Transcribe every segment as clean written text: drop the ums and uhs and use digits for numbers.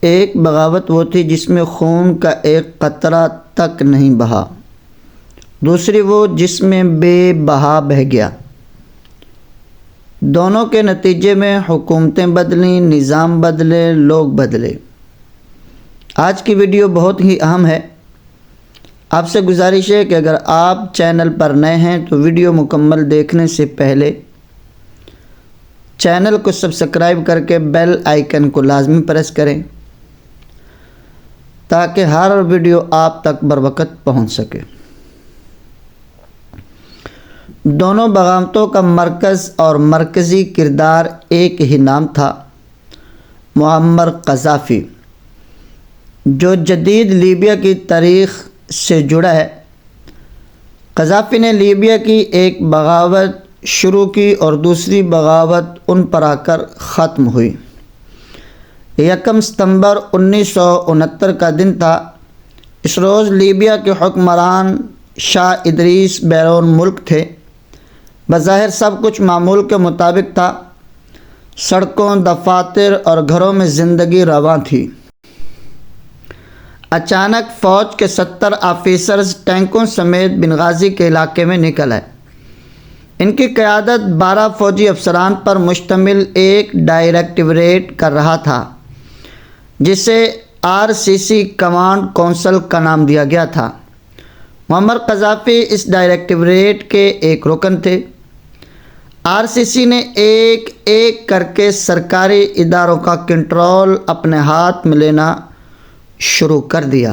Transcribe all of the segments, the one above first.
ایک بغاوت وہ تھی جس میں خون کا ایک قطرہ تک نہیں بہا، دوسری وہ جس میں بے بہا بہہ گیا۔ دونوں کے نتیجے میں حکومتیں بدلیں، نظام بدلے، لوگ بدلے۔ آج کی ویڈیو بہت ہی اہم ہے۔ آپ سے گزارش ہے کہ اگر آپ چینل پر نئے ہیں تو ویڈیو مکمل دیکھنے سے پہلے چینل کو سبسکرائب کر کے بیل آئیکن کو لازمی پریس کریں تاکہ ہر ویڈیو آپ تک بروقت پہنچ سکے۔ دونوں بغاوتوں کا مرکز اور مرکزی کردار ایک ہی نام تھا، معمر قذافی، جو جدید لیبیا کی تاریخ سے جڑا ہے۔ قذافی نے لیبیا کی ایک بغاوت شروع کی اور دوسری بغاوت ان پر آ کر ختم ہوئی۔ 1 ستمبر 1969 کا دن تھا۔ اس روز لیبیا کے حکمران شاہ ادریس بیرون ملک تھے۔ بظاہر سب کچھ معمول کے مطابق تھا، سڑکوں، دفاتر اور گھروں میں زندگی رواں تھی۔ اچانک فوج کے 70 آفیسرز ٹینکوں سمیت بنغازی کے علاقے میں نکل آئے۔ ان کی قیادت 12 فوجی افسران پر مشتمل ایک ڈائریکٹوریٹ کر رہا تھا، جسے RCC کمانڈ کونسل کا نام دیا گیا تھا۔ معمر قذافی اس ڈائریکٹوریٹ کے ایک رکن تھے۔ RCC نے ایک ایک کر کے سرکاری اداروں کا کنٹرول اپنے ہاتھ میں لینا شروع کر دیا۔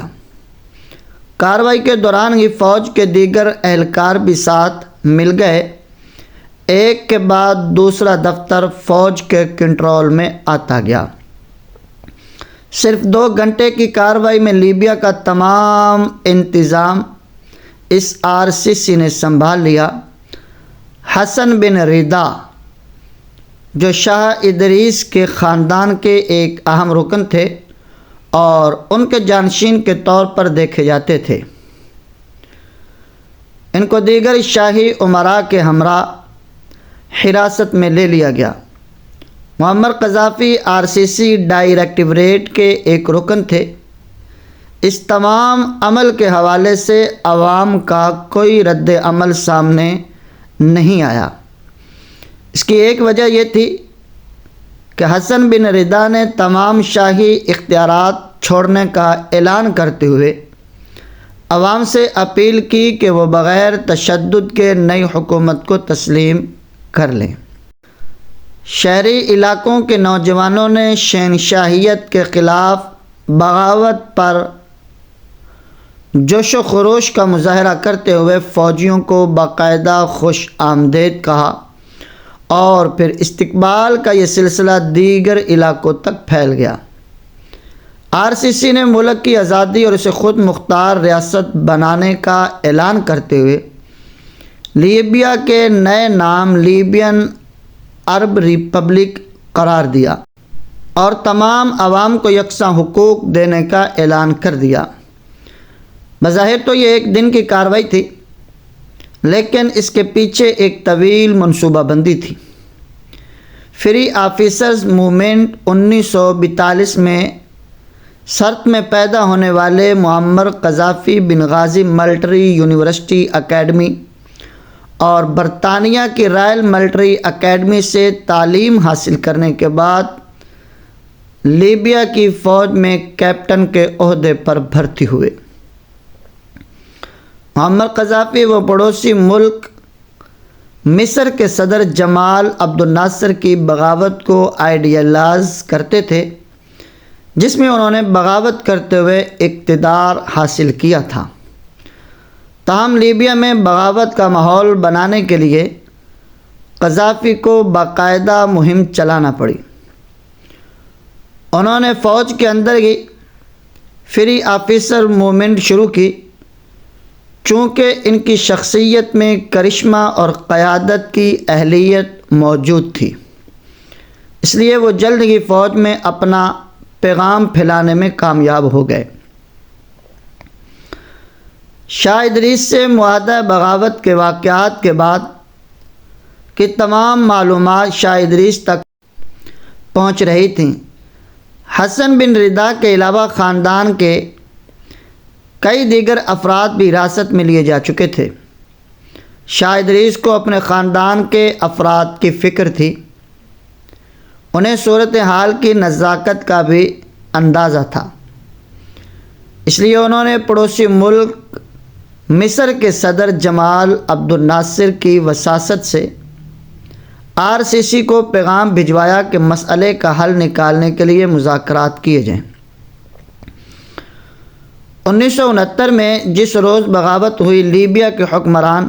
کارروائی کے دوران ہی فوج کے دیگر اہلکار بھی ساتھ مل گئے۔ ایک کے بعد دوسرا دفتر فوج کے کنٹرول میں آتا گیا۔ صرف 2 گھنٹے کی کارروائی میں لیبیا کا تمام انتظام اس RCC نے سنبھال لیا۔ حسن بن رضا، جو شاہ ادریس کے خاندان کے ایک اہم رکن تھے اور ان کے جانشین کے طور پر دیکھے جاتے تھے، ان کو دیگر شاہی امراء کے ہمراہ حراست میں لے لیا گیا۔ معمر قذافی RCC ڈائریکٹوریٹ کے ایک رکن تھے۔ اس تمام عمل کے حوالے سے عوام کا کوئی رد عمل سامنے نہیں آیا۔ اس کی ایک وجہ یہ تھی کہ حسن بن رضا نے تمام شاہی اختیارات چھوڑنے کا اعلان کرتے ہوئے عوام سے اپیل کی کہ وہ بغیر تشدد کے نئی حکومت کو تسلیم کر لیں۔ شہری علاقوں کے نوجوانوں نے شہنشاہیت کے خلاف بغاوت پر جوش و خروش کا مظاہرہ کرتے ہوئے فوجیوں کو باقاعدہ خوش آمدید کہا اور پھر استقبال کا یہ سلسلہ دیگر علاقوں تک پھیل گیا۔ RCC نے ملک کی آزادی اور اسے خود مختار ریاست بنانے کا اعلان کرتے ہوئے لیبیا کے نئے نام لیبین عرب ریپبلک قرار دیا اور تمام عوام کو یکساں حقوق دینے کا اعلان کر دیا۔ بظاہر تو یہ ایک دن کی کارروائی تھی، لیکن اس کے پیچھے ایک طویل منصوبہ بندی تھی۔ فری آفیسرز موومنٹ 1942 میں سرت میں پیدا ہونے والے معمر قذافی بنغازی ملٹری یونیورسٹی اکیڈمی اور برطانیہ کی رائل ملٹری اکیڈمی سے تعلیم حاصل کرنے کے بعد لیبیا کی فوج میں کیپٹن کے عہدے پر بھرتی ہوئے۔ معمر قذافی وہ پڑوسی ملک مصر کے صدر جمال عبد الناصر کی بغاوت کو آئیڈیالائز کرتے تھے، جس میں انہوں نے بغاوت کرتے ہوئے اقتدار حاصل کیا تھا۔ تاہم لیبیا میں بغاوت کا ماحول بنانے کے لیے قذافی کو باقاعدہ مہم چلانا پڑی۔ انہوں نے فوج کے اندر ہی فری آفیسر موومنٹ شروع کی۔ چونکہ ان کی شخصیت میں کرشمہ اور قیادت کی اہلیت موجود تھی، اس لیے وہ جلد ہی فوج میں اپنا پیغام پھیلانے میں کامیاب ہو گئے۔ شاہ ادریس سے معاہدہ بغاوت کے واقعات کے بعد کی تمام معلومات شاہ ادریس تک پہنچ رہی تھیں۔ حسن بن رضا کے علاوہ خاندان کے کئی دیگر افراد بھی حراست میں لیے جا چکے تھے۔ شاہ ادریس کو اپنے خاندان کے افراد کی فکر تھی، انہیں صورتحال کی نزاکت کا بھی اندازہ تھا، اس لیے انہوں نے پڑوسی ملک مصر کے صدر جمال عبد الناصر کی وساطت سے RCC کو پیغام بھجوایا کہ مسئلے کا حل نکالنے کے لیے مذاکرات کیے جائیں۔ 1969 میں جس روز بغاوت ہوئی، لیبیا کے حکمران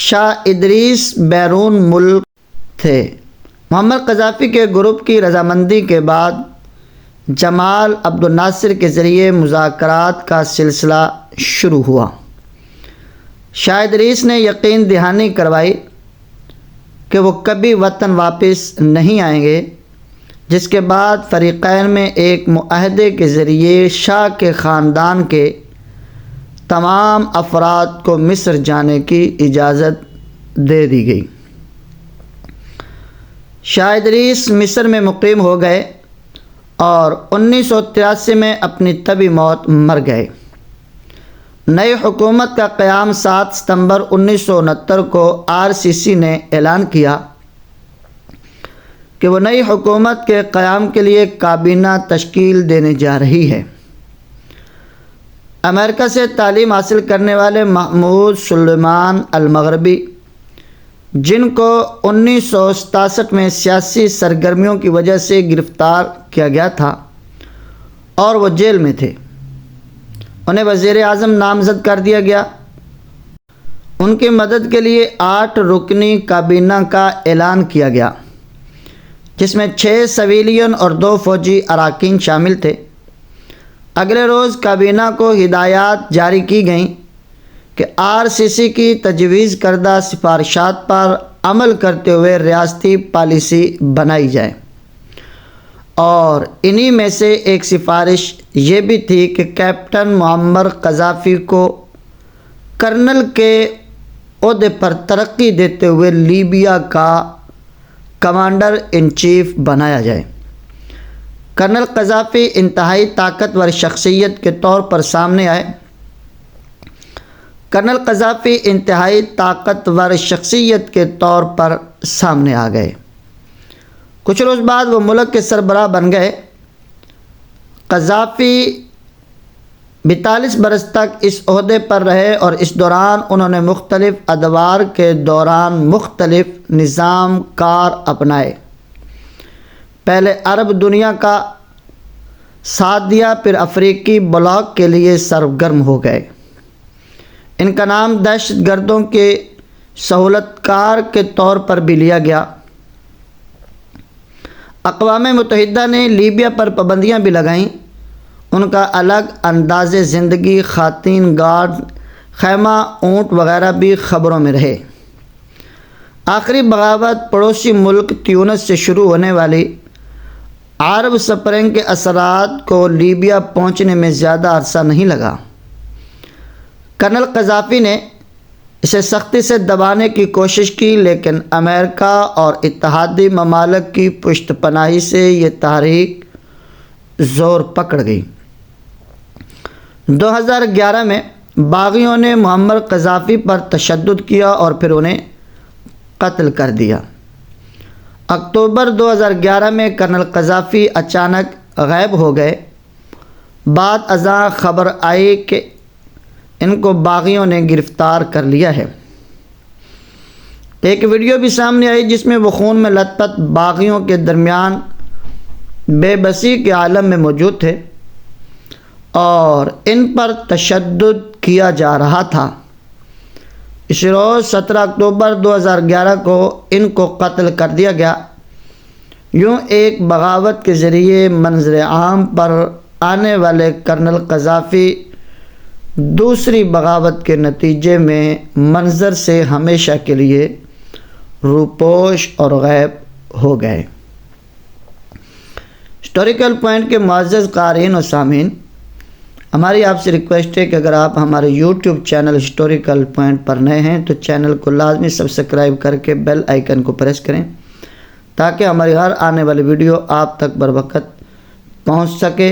شاہ ادریس بیرون ملک تھے۔ محمد قذافی کے گروپ کی رضامندی کے بعد جمال عبد الناصر کے ذریعے مذاکرات کا سلسلہ شروع ہوا۔ شاہ ادریس نے یقین دہانی کروائی کہ وہ کبھی وطن واپس نہیں آئیں گے، جس کے بعد فریقین میں ایک معاہدے کے ذریعے شاہ کے خاندان کے تمام افراد کو مصر جانے کی اجازت دے دی گئی۔ شاہ ادریس مصر میں مقیم ہو گئے اور 1983 میں اپنی طبی موت مر گئے۔ نئی حکومت کا قیام 7 ستمبر 1969 کو RCC نے اعلان کیا کہ وہ نئی حکومت کے قیام کے لیے کابینہ تشکیل دینے جا رہی ہے۔ امریکہ سے تعلیم حاصل کرنے والے محمود سلیمان المغربی، جن کو 1967 میں سیاسی سرگرمیوں کی وجہ سے گرفتار کیا گیا تھا اور وہ جیل میں تھے، انہیں وزیر اعظم نامزد کر دیا گیا۔ ان کی مدد کے لیے 8 رکنی کابینہ کا اعلان کیا گیا، جس میں 6 سویلین اور 2 فوجی اراکین شامل تھے۔ اگلے روز کابینہ کو ہدایات جاری کی گئیں کہ RCC کی تجویز کردہ سفارشات پر عمل کرتے ہوئے ریاستی پالیسی بنائی جائے، اور انہی میں سے ایک سفارش یہ بھی تھی کہ کیپٹن معمر قذافی کو کرنل کے عہدے پر ترقی دیتے ہوئے لیبیا کا کمانڈر ان چیف بنایا جائے۔ کرنل قذافی انتہائی طاقتور شخصیت کے طور پر سامنے آئے۔ کرنل قذافی انتہائی طاقتور شخصیت کے طور پر سامنے آ گئے۔ کچھ روز بعد وہ ملک کے سربراہ بن گئے۔ قذافی 42 برس تک اس عہدے پر رہے اور اس دوران انہوں نے مختلف ادوار کے دوران مختلف نظام کار اپنائے۔ پہلے عرب دنیا کا ساتھ دیا، پھر افریقی بلاک کے لیے سرگرم ہو گئے۔ ان کا نام دہشت گردوں کے سہولت کار کے طور پر بھی لیا گیا۔ اقوام متحدہ نے لیبیا پر پابندیاں بھی لگائیں۔ ان کا الگ انداز زندگی، خواتین گارڈ، خیمہ، اونٹ وغیرہ بھی خبروں میں رہے۔ آخری بغاوت پڑوسی ملک تیونس سے شروع ہونے والی عرب سپرنگ کے اثرات کو لیبیا پہنچنے میں زیادہ عرصہ نہیں لگا۔ کرنل قذافی نے اسے سختی سے دبانے کی کوشش کی، لیکن امریکہ اور اتحادی ممالک کی پشت پناہی سے یہ تحریک زور پکڑ گئی۔ 2011 میں باغیوں نے معمر قذافی پر تشدد کیا اور پھر انہیں قتل کر دیا۔ اکتوبر 2011 میں کرنل قذافی اچانک غائب ہو گئے۔ بعد ازاں خبر آئی کہ ان کو باغیوں نے گرفتار کر لیا ہے۔ ایک ویڈیو بھی سامنے آئی جس میں وہ خون میں لت پت باغیوں کے درمیان بے بسی کے عالم میں موجود تھے اور ان پر تشدد کیا جا رہا تھا۔ اس روز 17 اکتوبر 2011 کو ان کو قتل کر دیا گیا۔ یوں ایک بغاوت کے ذریعے منظر عام پر آنے والے کرنل قذافی دوسری بغاوت کے نتیجے میں منظر سے ہمیشہ کے لیے روپوش اور غائب ہو گئے۔ ہسٹوریکل پوائنٹ کے معزز قارئین و سامعین، ہماری آپ سے ریکویسٹ ہے کہ اگر آپ ہمارے یوٹیوب چینل ہسٹوریکل پوائنٹ پر نئے ہیں تو چینل کو لازمی سبسکرائب کر کے بیل آئیکن کو پریس کریں تاکہ ہماری ہر آنے والی ویڈیو آپ تک بر وقت پہنچ سکے۔